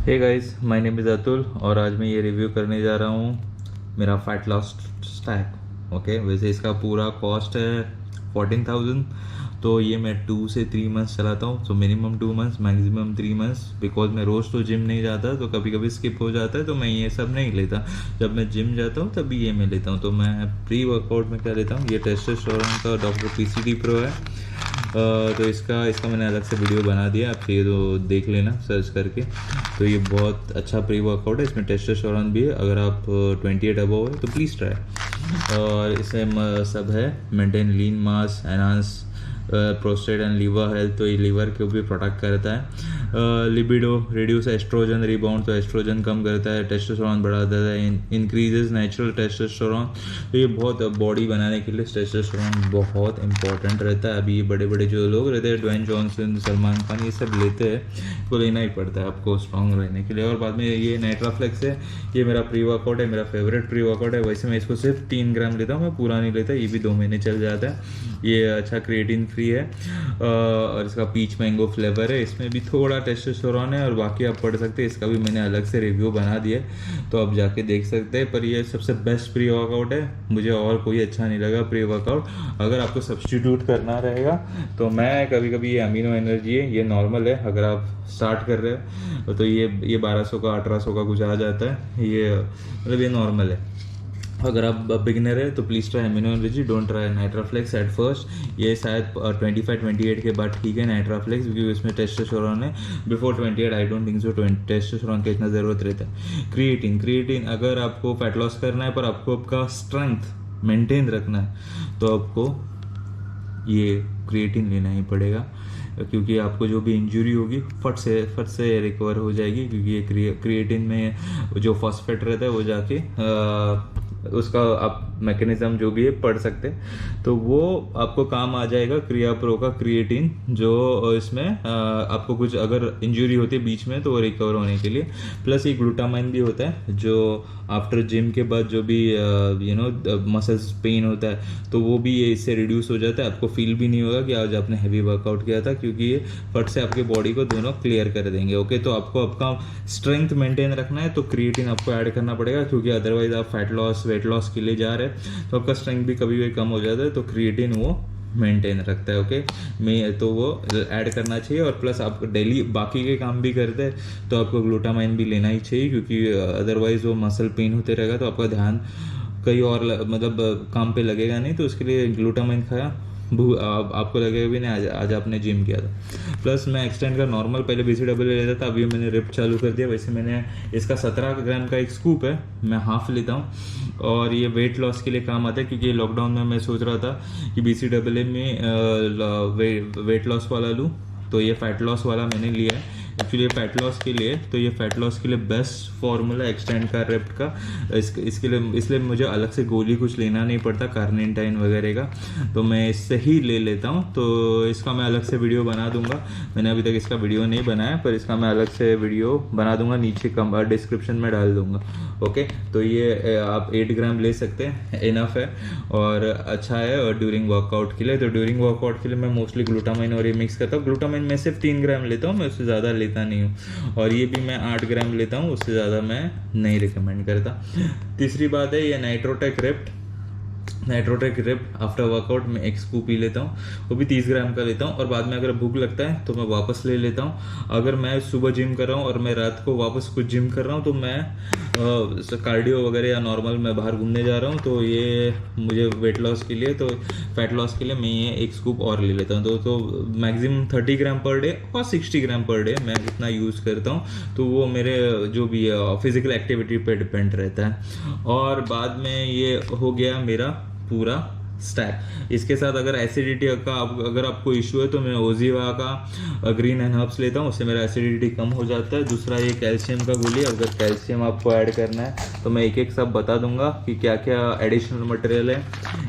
Hey guys, my name is Atul और आज मैं ये रिव्यू करने जा रहा हूँ मेरा फैट लॉस स्टैक। ओके, वैसे इसका पूरा कॉस्ट है 14,000। तो ये मैं 2 से 3 मंथ्स चलाता हूँ। So minimum 2 months, maximum 3 months. Because मैं रोज़ तो जिम नहीं जाता, तो कभी कभी स्किप हो जाता है, तो मैं ये सब नहीं लेता। जब मैं जिम जाता हूँ तभी ये मैं लेता हूँ। तो मैं प्री वर्कआउट में क्या लेता हूँ, ये टेस्टोस्टेरोन का डॉक्टर PCT प्रो है। तो इसका मैंने अलग से वीडियो बना दिया, आप चाहिए तो देख लेना सर्च करके। तो ये बहुत अच्छा प्री वर्कआउट है, इसमें टेस्टोस्टेरोन भी है। अगर आप 28 अबव है तो प्लीज़ ट्राई। और इसमें सब है, maintain lean mass, enhance prostate and liver health. तो ये लीवर के भी प्रोटेक्ट करता है। लिबिडो, रिड्यूस एस्ट्रोजन रिबाउंड, तो एस्ट्रोजन कम करता है, टेस्टोस्टेरोन बढ़ाता है, इंक्रीजेस नेचुरल टेस्टोस्टेरोन। तो ये बहुत बॉडी बनाने के लिए टेस्टोस्टेरोन बहुत इंपॉर्टेंट रहता है। अभी ये बड़े बड़े जो लोग रहते हैं, ड्वेन जॉनसन, सलमान खान, ये सब लेते हैं, तो लेना ही पड़ता है आपको स्ट्रॉन्ग रहने के लिए। और बाद में ये नाइट्राफ्लेक्स है, ये मेरा प्री वर्कआउट है, मेरा फेवरेट प्री वर्कआउट है। वैसे मैं इसको सिर्फ 3 ग्राम लेता हूँ, मैं पूरा नहीं लेता, ये भी 2 महीने चल जाता है। ये अच्छा क्रिएटिन फ्री है और इसका पीच मैंगो फ्लेवर है। इसमें भी थोड़ा टेस्टोस्टेरोन है और बाकी आप पढ़ सकते हैं, इसका भी मैंने अलग से रिव्यू बना दिया है, तो आप जाके देख सकते हैं। पर ये सबसे बेस्ट प्री वर्कआउट है, मुझे और कोई अच्छा नहीं लगा प्री वर्कआउट। अगर आपको सब्स्टिट्यूट करना रहेगा तो मैं कभी कभी ये अमीनो एनर्जी है, ये नॉर्मल है। अगर आप स्टार्ट कर रहे हो तो ये 1200 का 1800 का कुछ आ जाता है, ये मतलब ये नॉर्मल है। अगर आप बिगिनर है तो please try amino energy, don't try Nitraflex at first. ये शायद 25-28 के बाद ठीक है नाइट्राफ्लेक्स, क्योंकि इसमें टेस्टोस्टेरोन है। Before 28 I don't think so testosterone का इतना ज़रूरत रहता है। क्रिएटिन अगर आपको फैट लॉस करना है पर आपको आपका स्ट्रेंथ मेंटेन रखना है तो आपको ये क्रिएटिन लेना ही पड़ेगा, क्योंकि आपको जो भी इंजरी होगी फट से रिकवर हो जाएगी। क्योंकि ये क्रिएटिन में जो फॉस्फेट रहता है वो जाके उसका आप मैकेनिज्म जो भी है पढ़ सकते हैं, तो वो आपको काम आ जाएगा। क्रिया प्रो का क्रिएटिन, जो इसमें आपको कुछ अगर इंजरी होती है बीच में तो वो रिकवर होने के लिए। प्लस ये ग्लूटामाइन भी होता है, जो आफ्टर जिम के बाद जो भी मसल्स पेन होता है तो वो भी ये इससे रिड्यूस हो जाता है। आपको फील भी नहीं होगा कि आज आपने हैवी वर्कआउट किया था, क्योंकि ये फट से आपके बॉडी को दोनों क्लियर कर देंगे। ओके, तो आपको आपका स्ट्रेंथ मेंटेन रखना है तो क्रिएटिन आपको ऐड करना पड़ेगा, क्योंकि अदरवाइज आप फैट लॉस वेट लॉस के लिए जा रहे हैं तो आपका स्ट्रेंथ भी कभी भी कम हो जाता है। तो क्रिएटिन वो मेंटेन रखता है। ओके, मैं तो वो ऐड करना चाहिए। और प्लस आप डेली बाकी के काम भी करते हैं तो आपको ग्लूटामाइन भी लेना ही चाहिए, क्योंकि अदरवाइज वो मसल पेन होते रहेगा तो आपका ध्यान कहीं और मतलब काम पे लगेगा नहीं। तो उसके लिए ग्लूटामाइन खाया, आपको लगेगा भी नहीं आज आपने जिम किया था। प्लस मैं एक्सटेंड का नॉर्मल पहले BCAA लेता था, अभी मैंने रिप चालू कर दिया। वैसे मैंने इसका 17 ग्राम का एक स्कूप है, मैं हाफ लेता हूँ और ये वेट लॉस के लिए काम आता है। क्योंकि लॉकडाउन में मैं सोच रहा था कि BCAA में वेट लॉस वाला लूँ, तो ये फैट लॉस वाला मैंने लिया है एक्चुअली फैट लॉस के लिए। तो ये फैट लॉस के लिए बेस्ट फॉर्मूला एक्सटेंड का रेप्ट का। इसके लिए इसलिए मुझे अलग से गोली कुछ लेना नहीं पड़ता कार्निटाइन वगैरह का, तो मैं इससे ही ले लेता हूँ। तो इसका मैं अलग से वीडियो बना दूंगा, मैंने अभी तक इसका वीडियो नहीं बनाया, पर इसका मैं अलग से वीडियो बना दूंगा, नीचे डिस्क्रिप्शन में डाल दूंगा। ओके, तो ये आप 8 ग्राम ले सकते हैं, इनफ है और अच्छा है। और ड्यूरिंग वर्कआउट के लिए, तो ड्यूरिंग वर्कआउट के लिए मैं मोस्टली ग्लूटामाइन और ये मिक्स करता हूँ। ग्लूटामाइन मैं सिर्फ 3 ग्राम लेता हूँ, मैं उससे ज़्यादा लेता नहीं हूँ। और ये भी मैं 8 ग्राम लेता हूँ, उससे ज़्यादा मैं नहीं रिकमेंड करता। तीसरी बात है ये नाइट्रोटेक रिप्ट आफ्टर वर्कआउट में एक स्कूप ही लेता हूँ, वो भी 30 ग्राम का लेता हूँ। और बाद में अगर भूख लगता है तो मैं वापस ले लेता हूँ। अगर मैं सुबह जिम कर रहा हूँ और मैं रात को वापस कुछ जिम कर रहा हूँ तो मैं कार्डियो वगैरह या नॉर्मल मैं बाहर घूमने जा रहा हूँ, तो ये मुझे वेट लॉस के लिए, तो फैट लॉस के लिए मैं ये एक स्कूप और ले लेता हूँ। तो मैक्सिमम 30 ग्राम पर डे और 60 ग्राम पर डे मैं इतना यूज़ करता हूँ। तो वो मेरे जो भी फिजिकल एक्टिविटी पे डिपेंड रहता है। और बाद में ये हो गया मेरा पूरा स्टैक। इसके साथ अगर एसिडिटी का अगर आपको इशू है तो मैं ओजीवा का ग्रीन एंड हर्ब्स लेता हूँ, उससे मेरा एसिडिटी कम हो जाता है। दूसरा ये कैल्शियम का गोली, अगर कैल्शियम आपको ऐड करना है तो मैं एक एक सब बता दूंगा कि क्या क्या एडिशनल मटेरियल है।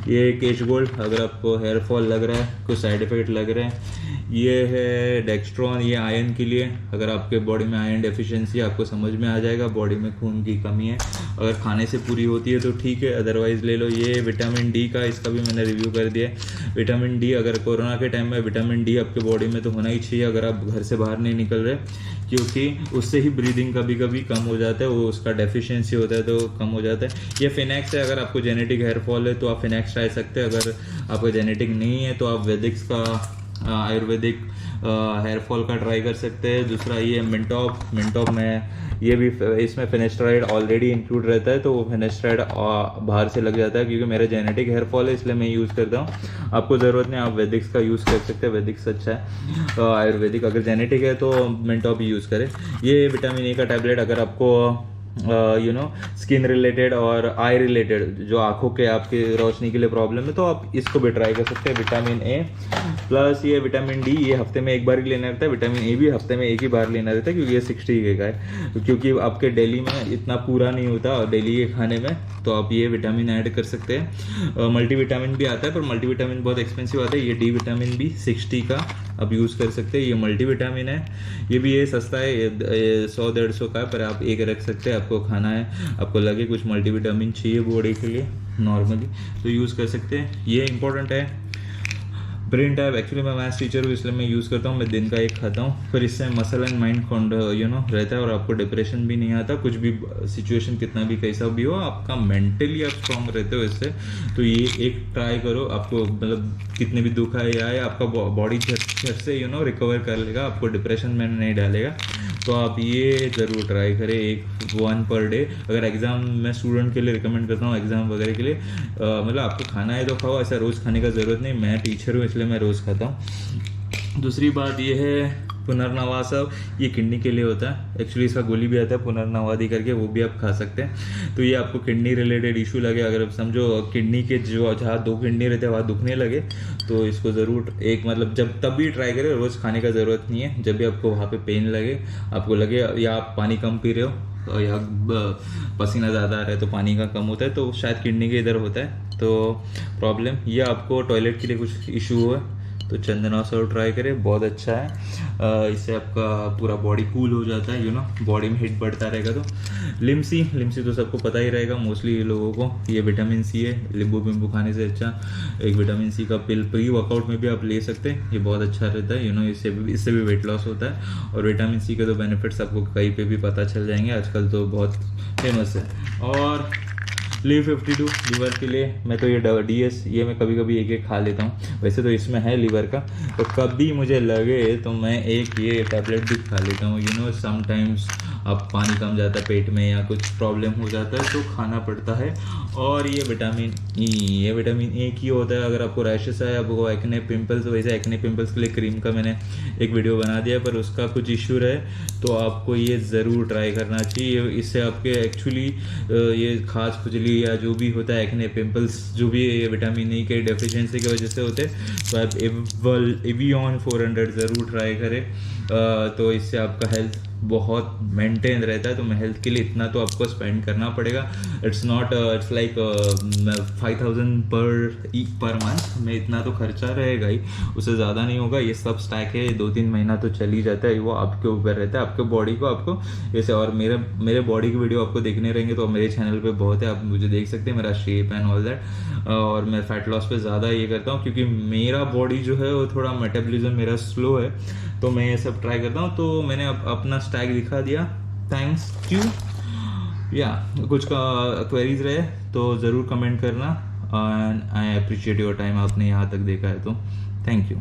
ये केश गोल्ड, अगर आपको हेयर फॉल लग रहा है, कुछ साइड इफेक्ट लग रहे हैं। ये है डेक्स्ट्रॉन, ये आयरन के लिए, अगर आपके बॉडी में आयरन डेफिशिएंसी आपको समझ में आ जाएगा, बॉडी में खून की कमी है, अगर खाने से पूरी होती है तो ठीक है, अदरवाइज ले लो। ये विटामिन डी का, इसका भी भी मैंने रिव्यू कर दिया है। विटामिन डी, अगर कोरोना के टाइम में विटामिन डी आपके बॉडी में तो होना ही चाहिए अगर आप घर से बाहर नहीं निकल रहे, क्योंकि उससे ही ब्रीदिंग कभी कभी कम हो जाता है, वो उसका डेफिशिएंसी होता है तो कम हो जाता है। ये फिनेक्स है, अगर आपको जेनेटिक हेयर फॉल है तो आप फिनेक्स ट्राई सकते हैं। अगर आपका जेनेटिक नहीं है तो आप वैदिक्स का आयुर्वेदिक हेयर फॉल का ट्राई कर सकते हैं। दूसरा ये मिनटॉप में ये भी, इसमें फिनेस्ट्राइड ऑलरेडी इंक्लूड रहता है, तो वो फिनेस्ट्राइड बाहर से लग जाता है, क्योंकि मेरा जेनेटिक हेयर फॉल है इसलिए मैं यूज़ करता हूँ। आपको ज़रूरत नहीं, आप वैदिक्स का यूज़ कर सकते हैं, वैदिक्स अच्छा है। आयुर्वेदिक अगर जेनेटिक है तो मिनटॉप यूज़ करें। ये विटामिन ए का टैबलेट अगर आपको स्किन रिलेटेड और आई रिलेटेड, जो आंखों के आपके रोशनी के लिए प्रॉब्लम है, तो आप इसको भी ट्राई कर सकते हैं। विटामिन ए प्लस ये विटामिन डी, ये हफ्ते में एक बार ही लेना रहता है। विटामिन ए भी हफ्ते में एक ही बार लेना रहता है, क्योंकि ये 60 का है, क्योंकि आपके डेली में इतना पूरा नहीं होता डेली के खाने में, तो आप ये विटामिन ऐड कर सकते हैं। मल्टीविटामिन भी आता है, पर मल्टीविटामिन बहुत एक्सपेंसिव आता है। ये डी विटामिन भी 60 का आप यूज़ कर सकते हैं। ये मल्टीविटामिन है, ये भी ये सस्ता है, 100-150 का है, पर आप एक रख सकते हैं। आपको खाना है, आपको लगे कुछ मल्टीविटामिन चाहिए बॉडी के लिए नॉर्मली, तो यूज़ कर सकते हैं। ये इंपॉर्टेंट है। ब्रेन टाइप, एक्चुअली मैं मैथ्स टीचर हूँ इसलिए मैं यूज़ करता हूँ, मैं दिन का एक खाता हूँ, फिर इससे मसल एंड माइंड रहता है, और आपको डिप्रेशन भी नहीं आता। कुछ भी सिचुएशन कितना भी कैसा भी हो, आपका मेंटली आप स्ट्रॉन्ग रहते हो इससे। तो ये एक ट्राई करो, आपको मतलब कितने भी दुख आए आए, आपका बॉडी झट से रिकवर कर लेगा, आपको डिप्रेशन में नहीं डालेगा। तो आप ये ज़रूर ट्राई करें, एक 1 पर डे। अगर एग्ज़ाम, मैं स्टूडेंट के लिए रिकमेंड करता हूँ एग्ज़ाम वगैरह के लिए, मतलब आपको खाना है तो खाओ, ऐसा रोज़ खाने का ज़रूरत नहीं। मैं टीचर हूँ इसलिए मैं रोज़ खाता हूँ। दूसरी बात ये है पुनर्नवासा, ये किडनी के लिए होता है। एक्चुअली इसका गोली भी आता है पुनर्नवादी करके, वो भी आप खा सकते हैं। तो ये आपको किडनी रिलेटेड इशू लगे, अगर आप समझो किडनी के जो जहाँ 2 किडनी रहते हैं वहाँ दुखने लगे, तो इसको ज़रूर एक मतलब जब तब भी ट्राई करें, रोज़ खाने का ज़रूरत नहीं है। जब भी आपको वहाँ पे पेन लगे, आपको लगे या आप पानी कम पी रहे हो या पसीना ज़्यादा आ रहा है तो पानी का कम होता है, तो शायद किडनी के इधर होता है तो प्रॉब्लम, या आपको टॉयलेट के लिए कुछ इशू हुआ है तो चंदनासर ट्राई करें, बहुत अच्छा है। इससे आपका पूरा बॉडी कूल हो जाता है, बॉडी में हीट बढ़ता रहेगा। तो लिम्सी तो सबको पता ही रहेगा मोस्टली ये लोगों को, ये विटामिन सी है। नींबू विम्बू खाने से अच्छा एक विटामिन सी का पिल प्री वर्कआउट में भी आप ले सकते हैं, ये बहुत अच्छा रहता है। इससे भी वेट लॉस होता है, और विटामिन सी के तो बेनिफिट्स आपको कहीं पे भी पता चल जाएंगे, आजकल तो बहुत फेमस है। और लीव 52 लीवर के लिए, मैं तो ये DS ये मैं कभी कभी एक खा लेता हूँ। वैसे तो इसमें है लीवर का, तो कभी मुझे लगे तो मैं एक ये टैबलेट भी खा लेता हूँ। समटाइम्स अब पानी कम जाता है पेट में या कुछ प्रॉब्लम हो जाता है तो खाना पड़ता है। और ये विटामिन ई की होता है, अगर आपको रैशेस है, आपको एक्ने पिंपल्स, वैसे एक्ने पिंपल्स के लिए क्रीम का मैंने एक वीडियो बना दिया, पर उसका कुछ इशू रहे तो आपको ये ज़रूर ट्राई करना चाहिए। इससे आपके एक्चुअली ये खास खुजली या जो भी होता है एक्ने पिंपल्स, जो भी विटामिन ई के डेफिशिएंसी की वजह से होते हैं, तो आप एवियन 400 ज़रूर ट्राई करें। तो इससे आपका हेल्थ बहुत मेंटेन रहता है। तो मैं हेल्थ के लिए इतना तो आपको स्पेंड करना पड़ेगा। इट्स लाइक 5000 पर मंथ में इतना तो खर्चा रहेगा ही, उससे ज़्यादा नहीं होगा। ये सब स्टैक है, 2-3 महीना तो चल ही जाता है, वो आपके ऊपर रहता है, आपके बॉडी को आपको जैसे। और मेरे बॉडी की वीडियो आपको देखने रहेंगे तो मेरे चैनल पे बहुत है, आप मुझे देख सकते हैं, मेरा शेप एंड ऑल दैट। और मैं फैट लॉस पे ज़्यादा ये करता हूँ, क्योंकि मेरा बॉडी जो है वो थोड़ा मेटाबॉलिज्म मेरा स्लो है, तो मैं ये सब ट्राई करता हूँ। तो मैंने अपना स्टैक दिखा दिया, थैंक्स यू। या कुछ का क्वेरीज रहे तो ज़रूर कमेंट करना, and I appreciate your time, आपने यहाँ तक देखा है तो थैंक यू।